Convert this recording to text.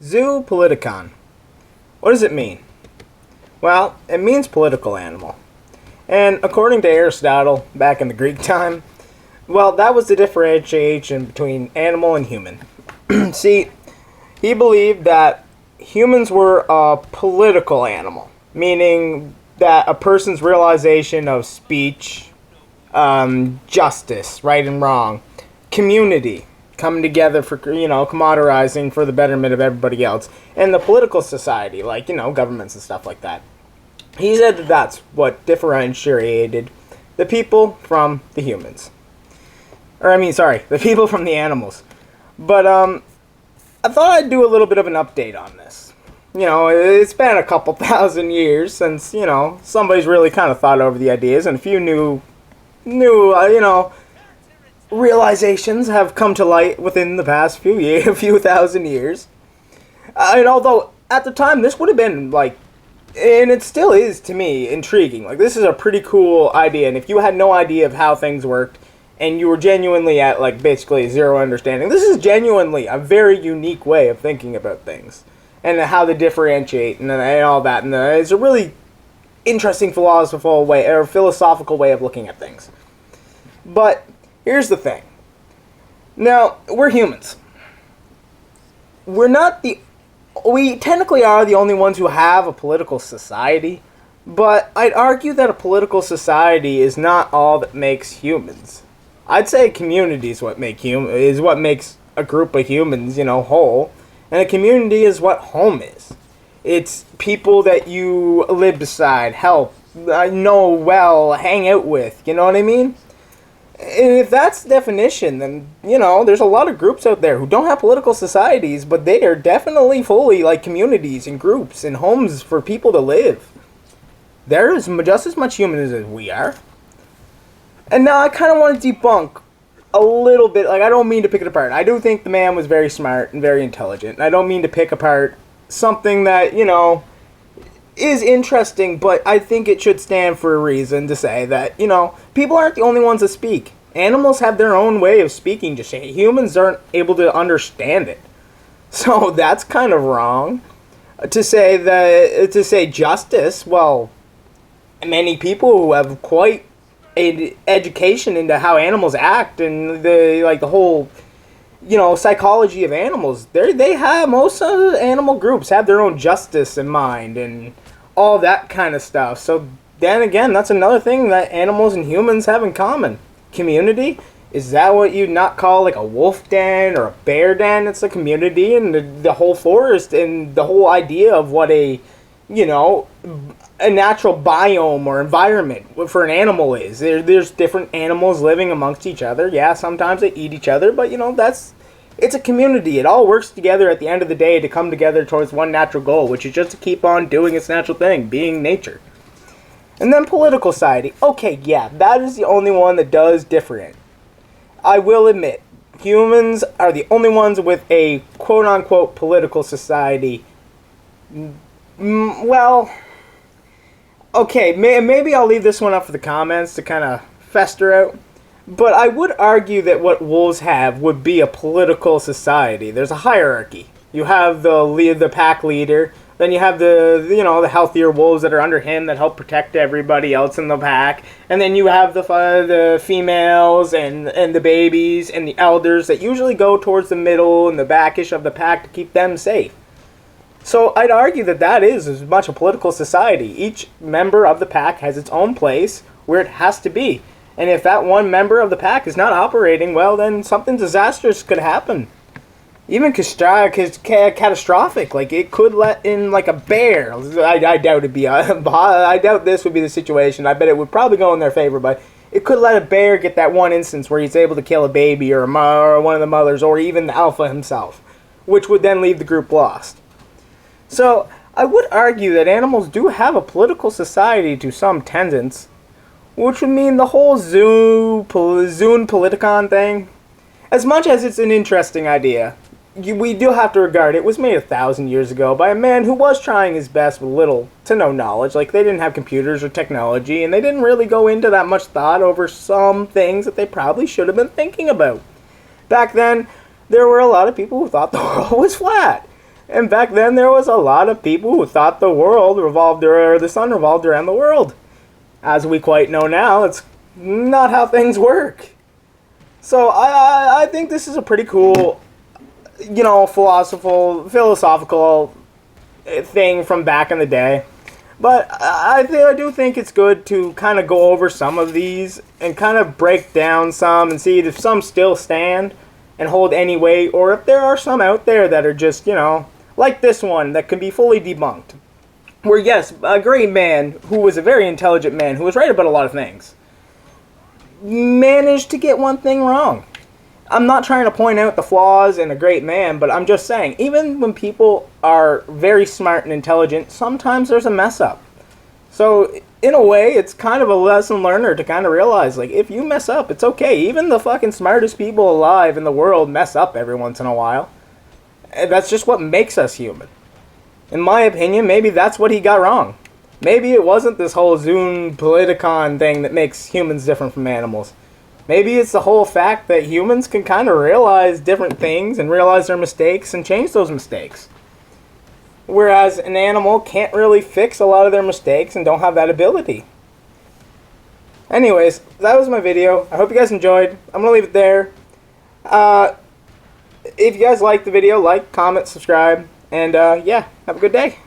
ZOON POLITIKON. What does it mean? Well, it means political animal. And according to Aristotle, back in the Greek time, well, that was the differentiation between animal and human. See, he believed that humans were a political animal, meaning that a person's realization of speech, justice, right and wrong, community, coming together for, commodirizing for the betterment of everybody else, and the political society, like, governments and stuff like that. He said that that's what differentiated the people from the humans. The people from the animals. But, I thought I'd do a little bit of an update on this. It's been a couple thousand years since, somebody's really kind of thought over the ideas, and a few new realizations have come to light within the past few thousand years. And although, at the time, this would have been, and it still is to me intriguing. This is a pretty cool idea, and if you had no idea of how things worked, and you were genuinely at basically zero understanding, this is genuinely a very unique way of thinking about things, and how they differentiate, and all that. And it's a really interesting philosophical way of looking at things. But here's the thing. Now, we're humans. We technically are the only ones who have a political society, but I'd argue that a political society is not all that makes humans. I'd say community is what makes a group of humans, whole, and a community is what home is. It's people that you live beside, help, know well, hang out with, you know what I mean? And if that's the definition, then, there's a lot of groups out there who don't have political societies, but they are definitely fully communities and groups and homes for people to live. They're just as much human as we are. And now I kind of want to debunk a little bit. I don't mean to pick it apart. I do think the man was very smart and very intelligent. And I don't mean to pick apart something that, is interesting, but I think it should stand for a reason to say that, people aren't the only ones that speak. Animals have their own way of speaking, just say humans aren't able to understand it. So that's kind of wrong. To say justice, well, many people who have quite an education into how animals act and the whole psychology of animals, most of the animal groups have their own justice in mind and all that kind of stuff. So then again, that's another thing that animals and humans have in common. Community. Is that what you'd not call a wolf den or a bear den? It's a community, and the whole forest and the whole idea of what a natural biome or environment for an animal is. There's different animals living amongst each other. Yeah, sometimes they eat each other, but it's a community. It all works together at the end of the day to come together towards one natural goal, which is just to keep on doing its natural thing, being nature. And then political society. Okay, yeah, that is the only one that does different. I will admit, humans are the only ones with a quote-unquote political society. Well, okay, maybe I'll leave this one up for the comments to kind of fester out. But I would argue that what wolves have would be a political society. There's a hierarchy. You have the pack leader, then you have the healthier wolves that are under him that help protect everybody else in the pack, and then you have the females and the babies and the elders that usually go towards the middle and the backish of the pack to keep them safe. So I'd argue that is as much a political society. Each member of the pack has its own place where it has to be. And if that one member of the pack is not operating well, then something disastrous could happen. Even catastrophic. It could let in a bear. I doubt I doubt this would be the situation. I bet it would probably go in their favor, but it could let a bear get that one instance where he's able to kill a baby or one of the mothers or even the alpha himself, which would then leave the group lost. So I would argue that animals do have a political society to some tenets, which would mean the whole ZOON POLITIKON thing, as much as it's an interesting idea, we do have to regard it was made 1,000 years ago by a man who was trying his best with little to no knowledge. They didn't have computers or technology, and they didn't really go into that much thought over some things that they probably should have been thinking about. Back then, there were a lot of people who thought the world was flat. And back then there was a lot of people who thought the sun revolved around the world. As we quite know now, it's not how things work. So I think this is a pretty cool, philosophical thing from back in the day. But I do think it's good to kind of go over some of these and kind of break down some and see if some still stand and hold any weight, or if there are some out there that are just, like this one that can be fully debunked. Where, yes, a great man who was a very intelligent man who was right about a lot of things managed to get one thing wrong. I'm not trying to point out the flaws in a great man, but I'm just saying, even when people are very smart and intelligent, sometimes there's a mess up. So, in a way, it's kind of a lesson learner to kind of realize, like, if you mess up, it's okay. Even the fucking smartest people alive in the world mess up every once in a while. And that's just what makes us human. In my opinion, maybe that's what he got wrong. Maybe it wasn't this whole ZOON Politikon thing that makes humans different from animals. Maybe it's the whole fact that humans can kind of realize different things and realize their mistakes and change those mistakes. Whereas an animal can't really fix a lot of their mistakes and don't have that ability. Anyways, that was my video. I hope you guys enjoyed. I'm going to leave it there. If you guys liked the video, like, comment, subscribe, and yeah, have a good day.